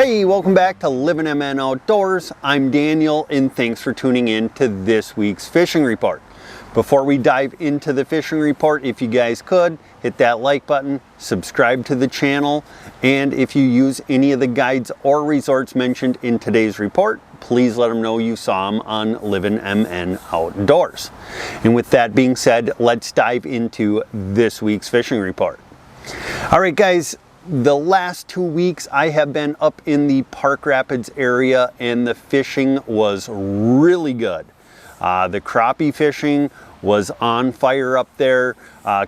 Hey, welcome back to Livin MN Outdoors. I'm Daniel and thanks for tuning in to this week's fishing report. Before we dive into the fishing report, if you guys could, hit that like button, subscribe to the channel, and if you use any of the guides or resorts mentioned in today's report, please let them know you saw them on Livin MN Outdoors. And with that being said, let's dive into this week's fishing report. All right, guys. The last 2 weeks I have been up in the Park Rapids area and the fishing was really good. The crappie fishing was on fire up there.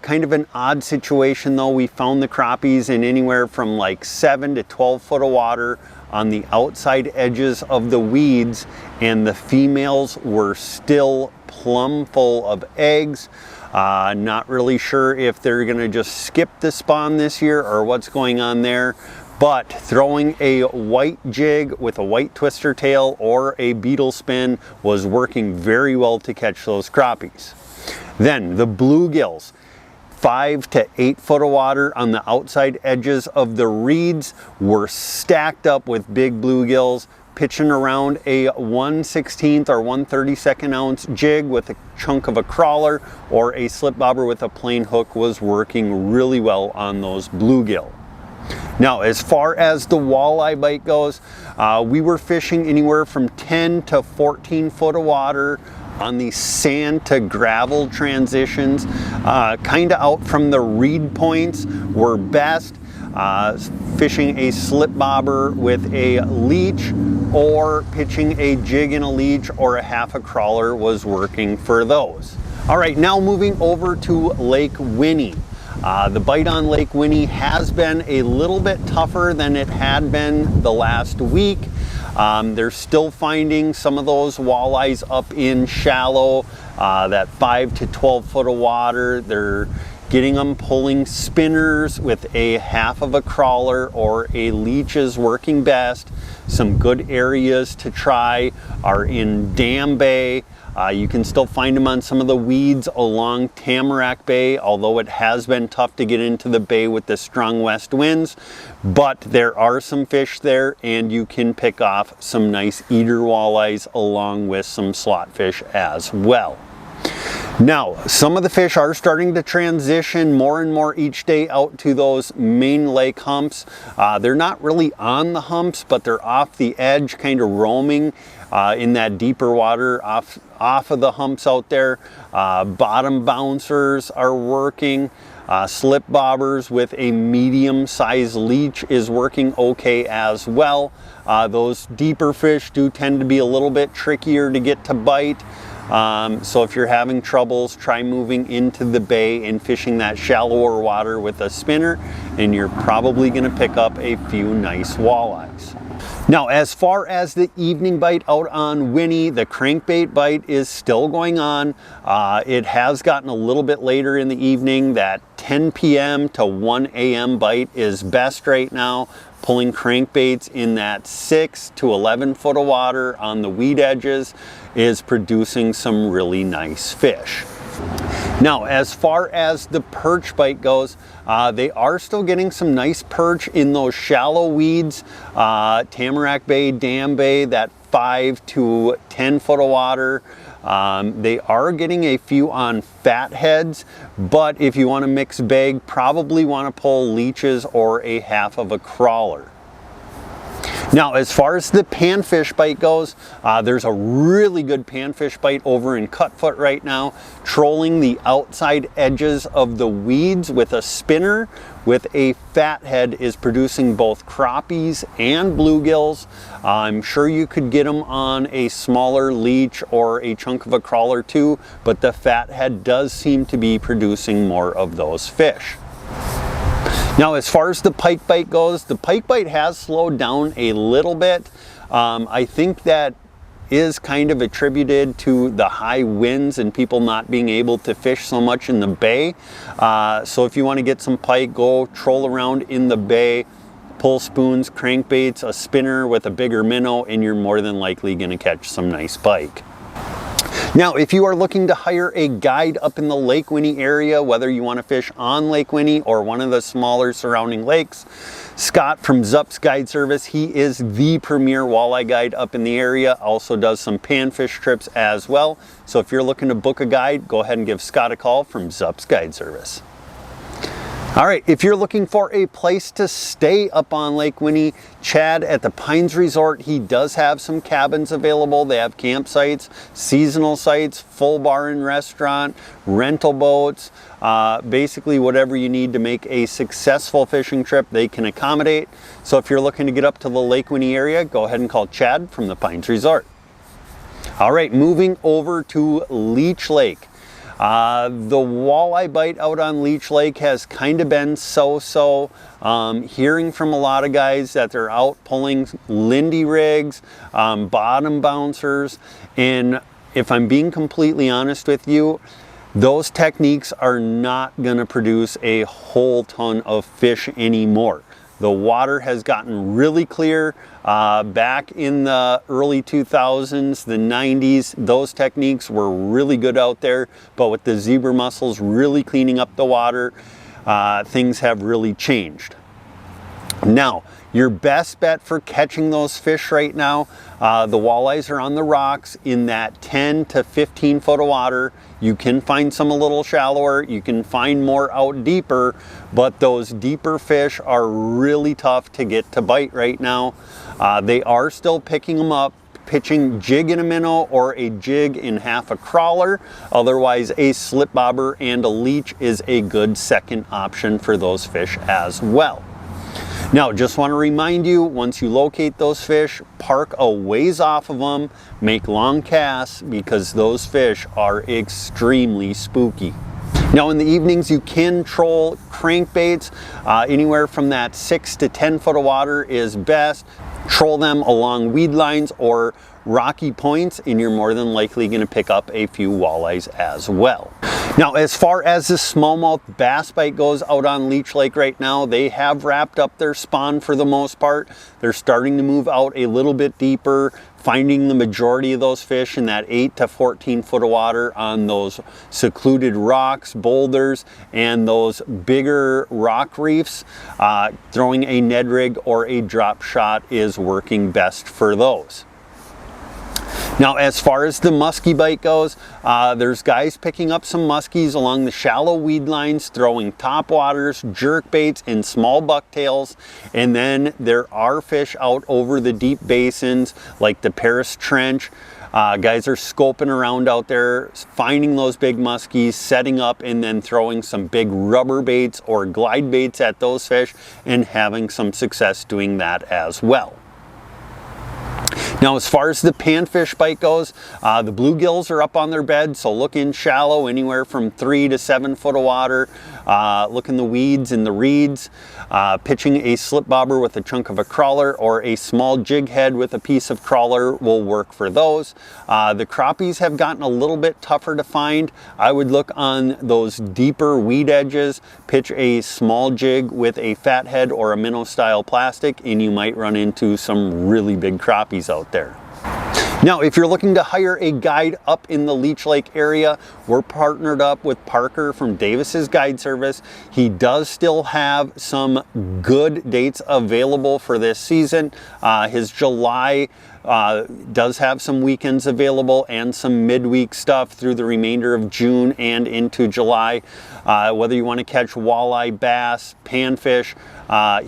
Kind of an odd situation though. We found the crappies in anywhere from like 7 to 12 foot of water on the outside edges of the weeds, and the females were still plumb full of eggs. Not really sure if they're gonna just skip the spawn this year or what's going on there, but throwing a white jig with a white twister tail or a beetle spin was working very well to catch those crappies. Then the bluegills, 5 to 8 foot of water on the outside edges of the reeds, were stacked up with big bluegills. Pitching around a 1/16 or 1/32 ounce jig with a chunk of a crawler or a slip bobber with a plain hook was working really well on those bluegill. Now, as far as the walleye bite goes, we were fishing anywhere from 10 to 14 foot of water on the sand to gravel transitions. Kind of out from the reed points were best. Fishing a slip bobber with a leech or pitching a jig in a leech or a half a crawler was working for those. All right, now moving over to Lake Winnie. The bite on Lake Winnie has been a little bit tougher than it had been the last week. They're still finding some of those walleyes up in shallow, that 5 to 12 foot of water. They're getting them pulling spinners with a half of a crawler or a leech is working best. Some good areas to try are in Dam Bay. You can still find them on some of the weeds along Tamarack Bay, although it has been tough to get into the bay with the strong west winds. But there are some fish there and you can pick off some nice eater walleyes along with some slot fish as well. Now, some of the fish are starting to transition more and more each day out to those main lake humps. They're not really on the humps, but they're off the edge, kind of roaming in that deeper water off of the humps out there. Bottom bouncers are working. Slip bobbers with a medium-sized leech is working okay as well. Those deeper fish do tend to be a little bit trickier to get to bite. So if you're having troubles, try moving into the bay and fishing that shallower water with a spinner, and you're probably going to pick up a few nice walleyes. Now, as far as the evening bite out on Winnie, the crankbait bite is still going on. It has gotten a little bit later in the evening. That 10 p.m. to 1 a.m. bite is best right now. Pulling crankbaits in that 6 to 11 foot of water on the weed edges is producing some really nice fish. Now, as far as the perch bite goes, they are still getting some nice perch in those shallow weeds. Tamarack Bay, Dam Bay, that 5 to 10 foot of water. They are getting a few on fatheads, but if you want to mix bag, probably want to pull leeches or a half of a crawler. Now, as far as the panfish bite goes, there's a really good panfish bite over in Cutfoot right now, trolling the outside edges of the weeds with a spinner with a fathead is producing both crappies and bluegills. I'm sure you could get them on a smaller leech or a chunk of a crawler too, but the fathead does seem to be producing more of those fish. Now, as far as the pike bite goes, the pike bite has slowed down a little bit. I think that is kind of attributed to the high winds and people not being able to fish so much in the bay. So if you want to get some pike, go troll around in the bay, pull spoons, crankbaits, a spinner with a bigger minnow, and you're more than likely going to catch some nice pike. Now, if you are looking to hire a guide up in the Lake Winnie area, whether you want to fish on Lake Winnie or one of the smaller surrounding lakes, Scott from zupsguideservice, he is the premier walleye guide up in the area, also does some panfish trips as well. So if you're looking to book a guide, go ahead and give Scott a call from zupsguideservice. All right, if you're looking for a place to stay up on Lake Winnie, Chad at the Pines Resort, he does have some cabins available. They have campsites, seasonal sites, full bar and restaurant, rental boats, basically whatever you need to make a successful fishing trip, they can accommodate. So if you're looking to get up to the Lake Winnie area, go ahead and call Chad from the Pines Resort. All right, moving over to Leech Lake. The walleye bite out on Leech Lake has kind of been so-so. Hearing from a lot of guys that they're out pulling Lindy rigs, bottom bouncers, and if I'm being completely honest with you, those techniques are not going to produce a whole ton of fish anymore. The water has gotten really clear. Back in the early 2000s, the 90s, those techniques were really good out there, but with the zebra mussels really cleaning up the water, things have really changed. Now, your best bet for catching those fish right now, the walleyes are on the rocks in that 10 to 15 foot of water. You can find some a little shallower, you can find more out deeper, but those deeper fish are really tough to get to bite right now. They are still picking them up, pitching jig in a minnow or a jig in half a crawler. Otherwise, a slip bobber and a leech is a good second option for those fish as well. Now, just want to remind you, once you locate those fish, park a ways off of them, make long casts, because those fish are extremely spooky. Now, in the evenings, you can troll crankbaits. Anywhere from that 6 to 10 foot of water is best. Troll them along weed lines or rocky points, and you're more than likely going to pick up a few walleyes as well. Now, as far as the smallmouth bass bite goes out on Leech Lake right now, they have wrapped up their spawn for the most part. They're starting to move out a little bit deeper, finding the majority of those fish in that 8 to 14 foot of water on those secluded rocks, boulders, and those bigger rock reefs. Throwing a Ned rig or a drop shot is working best for those. Now, as far as the muskie bite goes, there's guys picking up some muskies along the shallow weed lines, throwing topwaters, jerk baits, and small bucktails. And then there are fish out over the deep basins like the Paris Trench. Guys are scoping around out there, finding those big muskies, setting up, and then throwing some big rubber baits or glide baits at those fish and having some success doing that as well. Now, as far as the panfish bite goes, the bluegills are up on their bed, so look in shallow, anywhere from 3 to 7 foot of water. Look in the weeds and the reeds. Pitching a slip bobber with a chunk of a crawler or a small jig head with a piece of crawler will work for those. The crappies have gotten a little bit tougher to find. I would look on those deeper weed edges, pitch a small jig with a fat head or a minnow style plastic, and you might run into some really big crappies out there. Now, if you're looking to hire a guide up in the Leech Lake area, we're partnered up with Parker from Davis's Guide Service. He does still have some good dates available for this season. His July does have some weekends available and some midweek stuff through the remainder of June and into July. Whether you want to catch walleye, bass, panfish,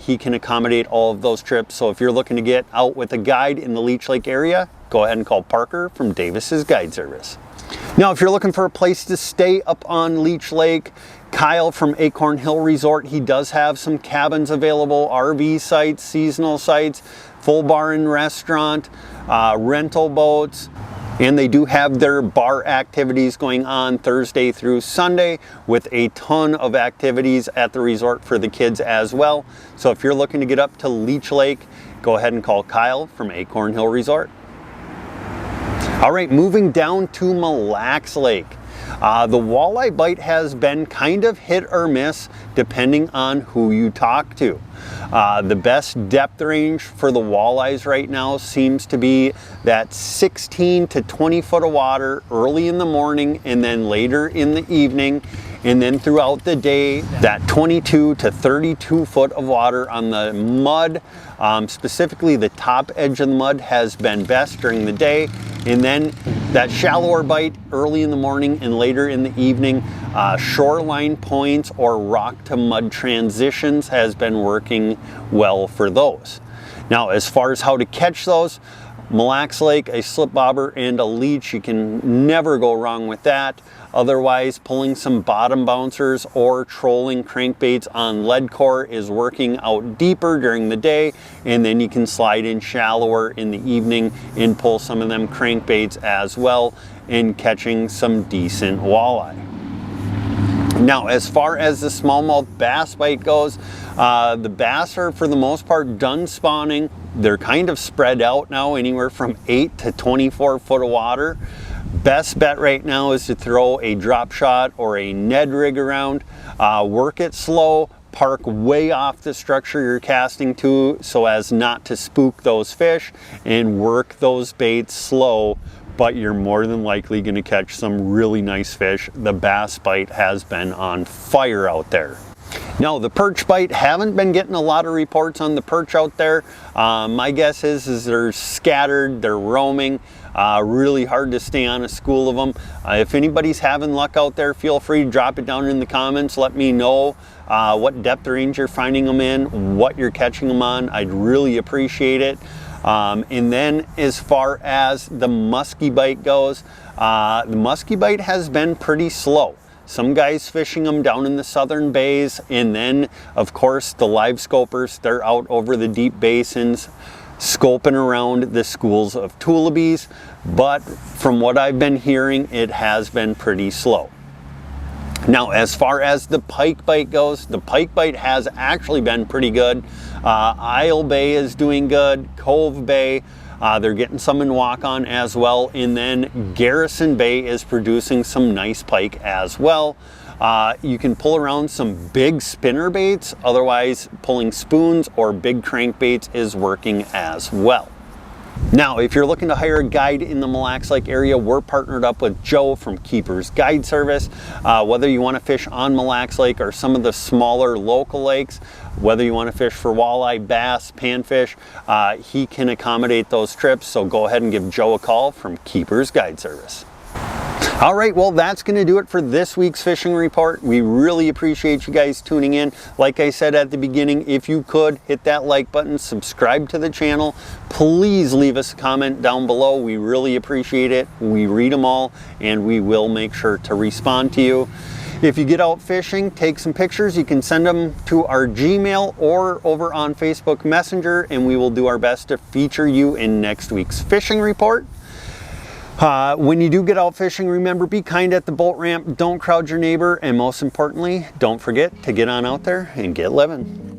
he can accommodate all of those trips. So if you're looking to get out with a guide in the Leech Lake area, go ahead and call Parker from Davis's Guide Service. Now, if you're looking for a place to stay up on Leech Lake, Kyle from Acorn Hill Resort, he does have some cabins available, RV sites, seasonal sites, full bar and restaurant, rental boats, and they do have their bar activities going on Thursday through Sunday with a ton of activities at the resort for the kids as well. So if you're looking to get up to Leech Lake, go ahead and call Kyle from Acorn Hill Resort. All right, moving down to Mille Lacs Lake. The walleye bite has been kind of hit or miss depending on who you talk to. The best depth range for the walleyes right now seems to be that 16 to 20 foot of water early in the morning and then later in the evening, and then throughout the day that 22 to 32 foot of water on the mud. Specifically the top edge of the mud has been best during the day, and then that shallower bite early in the morning and later in the evening. Shoreline points or rock to mud transitions has been working well for those. Now, as far as how to catch those, Mille Lacs Lake, a slip bobber, and a leech, you can never go wrong with that. Otherwise, pulling some bottom bouncers or trolling crankbaits on lead core is working out deeper during the day, and then you can slide in shallower in the evening and pull some of them crankbaits as well, and catching some decent walleye. Now, as far as the smallmouth bass bite goes, the bass are for the most part done spawning. They're kind of spread out now, anywhere from 8 to 24 foot of water. Best bet right now is to throw a drop shot or a Ned rig around. Work it slow, park way off the structure you're casting to so as not to spook those fish, and work those baits slow, but you're more than likely going to catch some really nice fish. The bass bite has been on fire out there. Now, the perch bite, haven't been getting a lot of reports on the perch out there. My guess is they're scattered, they're roaming. Really hard to stay on a school of them. If anybody's having luck out there, feel free to drop it down in the comments. Let me know what depth range you're finding them in, what you're catching them on. I'd really appreciate it. And then as far as the musky bite goes, the musky bite has been pretty slow. Some guys fishing them down in the southern bays, and then of course the live scopers, they're out over the deep basins scoping around the schools of tulibies, but from what I've been hearing, it has been pretty slow. Now, as far as the pike bite goes, the pike bite has actually been pretty good. Isle Bay is doing good, Cove Bay, they're getting some in Walk-On as well, and then Garrison Bay is producing some nice pike as well. You can pull around some big spinner baits, otherwise pulling spoons or big crankbaits is working as well. Now, if you're looking to hire a guide in the Mille Lacs Lake area, we're partnered up with Joe from Keeper's Guide Service. Whether you want to fish on Mille Lacs Lake or some of the smaller local lakes, whether you want to fish for walleye, bass, panfish, he can accommodate those trips. So go ahead and give Joe a call from Keeper's Guide Service. All right, well, that's going to do it for this week's fishing report. We really appreciate you guys tuning in. Like I said at the beginning, if you could hit that like button, subscribe to the channel, please leave us a comment down below. We really appreciate it. We read them all, and we will make sure to respond to you. If you get out fishing, take some pictures. You can send them to our Gmail or over on Facebook Messenger, and we will do our best to feature you in next week's fishing report. When you do get out fishing, remember, be kind at the boat ramp, don't crowd your neighbor, and most importantly, don't forget to get on out there and get living.